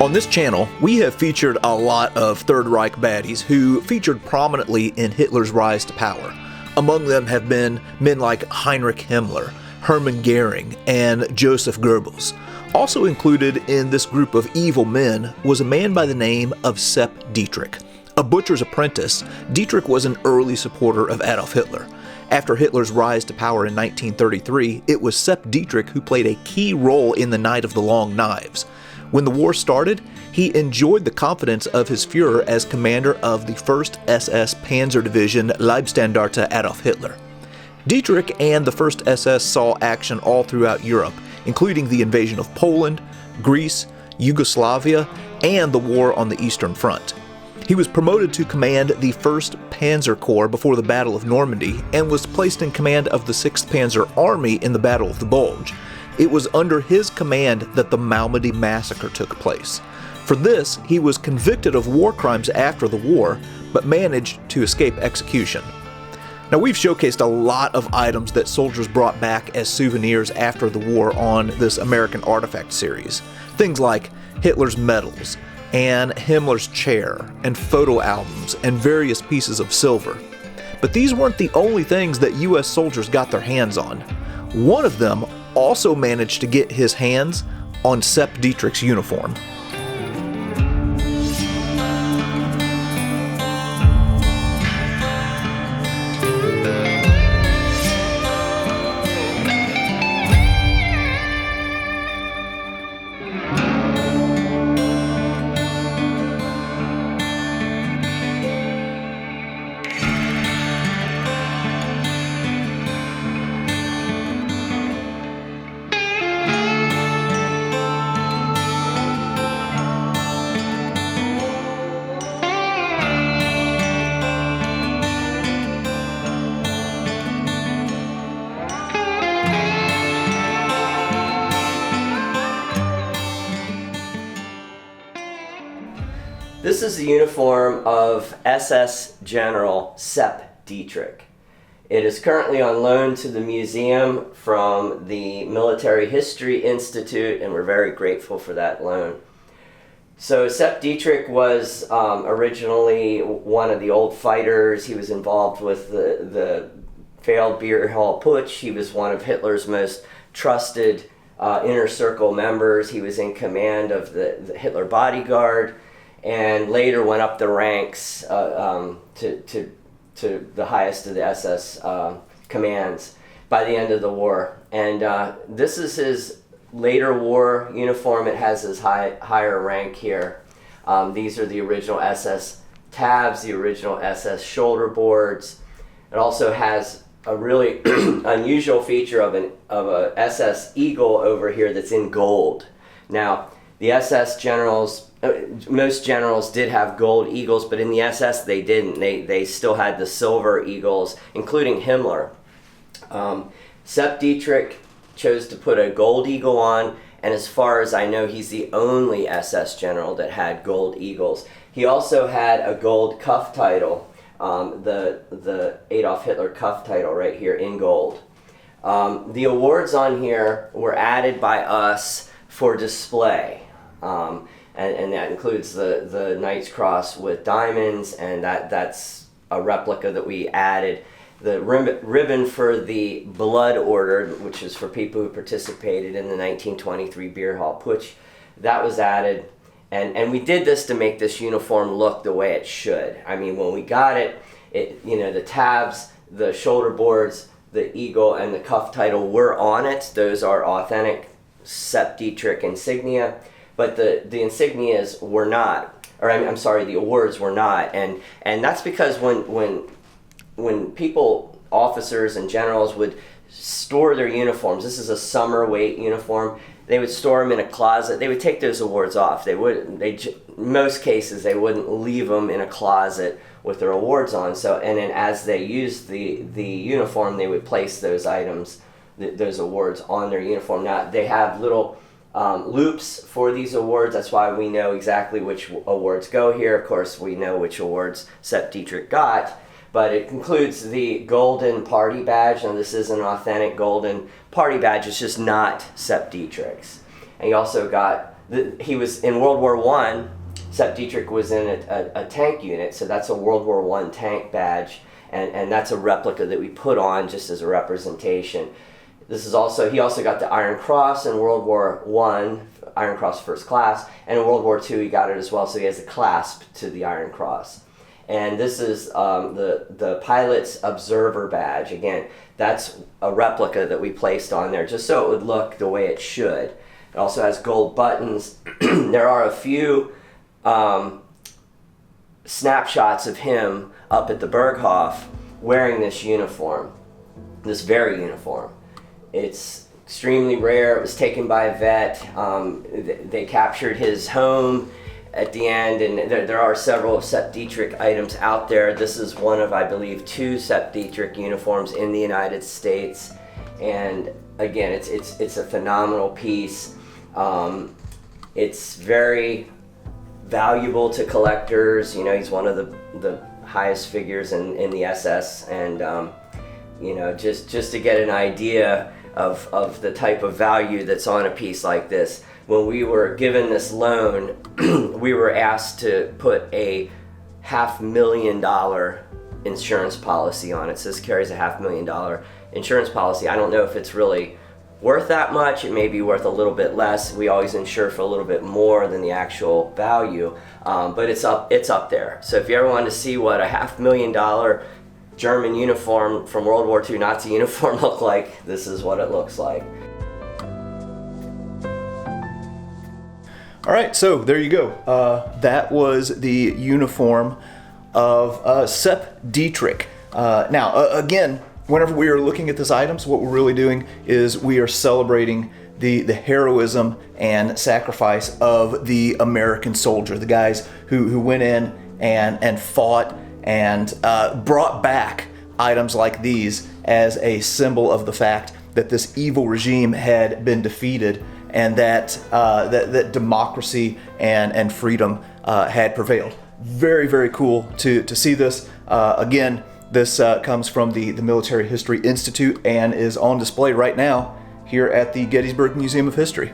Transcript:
On this channel, we have featured a lot of Third Reich baddies who featured prominently in Hitler's rise to power. Among them have been men like Heinrich Himmler, Hermann Goering, and Joseph Goebbels. Also included in this group of evil men was a man by the name of Sepp Dietrich. A butcher's apprentice, Dietrich was an early supporter of Adolf Hitler. After Hitler's rise to power in 1933, it was Sepp Dietrich who played a key role in the Night of the Long Knives. When the war started, he enjoyed the confidence of his Führer as commander of the 1st SS Panzer Division Leibstandarte Adolf Hitler. Dietrich and the 1st SS saw action all throughout Europe, including the invasion of Poland, Greece, Yugoslavia, and the war on the Eastern Front. He was promoted to command the 1st Panzer Corps before the Battle of Normandy and was placed in command of the 6th Panzer Army in the Battle of the Bulge. It was under his command that the Malmedy massacre took place. For this, he was convicted of war crimes after the war, but managed to escape execution. Now, we've showcased a lot of items that soldiers brought back as souvenirs after the war on this American Artifact series. Things like Hitler's medals, and Himmler's chair, and photo albums, and various pieces of silver. But these weren't the only things that U.S. soldiers got their hands on. One of them also managed to get his hands on Sepp Dietrich's uniform. This is the uniform of SS General Sepp Dietrich. It is currently on loan to the museum from the Military History Institute, and we're very grateful for that loan. So Sepp Dietrich was originally one of the old fighters. He was involved with the failed beer hall putsch. He was one of Hitler's most trusted inner circle members. He was in command of the Hitler bodyguard, and later went up the ranks to the highest of the SS commands by the end of the war. And this is his later war uniform. It has his higher rank here. These are the original SS tabs, the original SS shoulder boards. It also has a really unusual feature of a SS eagle over here that's in gold. Now, the SS generals, most generals did have gold eagles, but in the SS they didn't. They still had the silver eagles, including Himmler. Sepp Dietrich chose to put a gold eagle on, and as far as I know, he's the only SS general that had gold eagles. He also had a gold cuff title, the Adolf Hitler cuff title right here in gold. The awards on here were added by us for display. And that includes the Knight's Cross with diamonds, and that's a replica that we added. The ribbon for the Blood Order, which is for people who participated in the 1923 beer hall putsch, that was added. And we did this to make this uniform look the way it should. I mean, when we got it, the tabs, the shoulder boards, the eagle, and the cuff title were on it. Those are authentic Sepp Dietrich insignia. But the insignias were not, or I'm sorry, the awards were not, and that's because when people, officers and generals, would store their uniforms, this is a summer weight uniform, they would store them in a closet. They would take those awards off. In most cases, they wouldn't leave them in a closet with their awards on. So, and then as they used the uniform, they would place those items, those awards, on their uniform. Now they have little loops for these awards. That's why we know exactly which awards go here. Of course, we know which awards Sepp Dietrich got, but it includes the golden party badge. Now, this is an authentic golden party badge. It's just not Sepp Dietrich's. And he also got he was in World War I. Sepp Dietrich was in a tank unit, so that's a World War I tank badge, and that's a replica that we put on just as a representation. This is also, he also got the Iron Cross in World War I, Iron Cross First Class, and in World War II he got it as well, so he has a clasp to the Iron Cross. And this is the Pilot's Observer Badge. Again, that's a replica that we placed on there just so it would look the way it should. It also has gold buttons. There are a few snapshots of him up at the Berghof wearing this uniform, this very uniform. It's extremely rare. It was taken by a vet. They captured his home at the end, and there are several Sepp Dietrich items out there. This is one of, I believe, 2 Sepp Dietrich uniforms in the United States, and again, it's a phenomenal piece. It's very valuable to collectors. You know, he's one of the highest figures in the SS, and you know, just to get an idea of the type of value that's on a piece like this. When we were given this loan, we were asked to put a $500,000 insurance policy on it. So this carries a $500,000 insurance policy. I don't know if it's really worth that much. It may be worth a little bit less. We always insure for a little bit more than the actual value, but it's up there. So if you ever wanted to see what a $500,000 German uniform from World War II Nazi uniform looked like, this is what it looks like. All right, so there you go. That was the uniform of Sepp Dietrich. Now, again, whenever we are looking at these items, what we're really doing is we are celebrating the heroism and sacrifice of the American soldier, the guys who went in and fought and brought back items like these as a symbol of the fact that this evil regime had been defeated, and that democracy and freedom had prevailed. Very, very cool to see this. Again, this comes from the Military History Institute and is on display right now here at the Gettysburg Museum of History.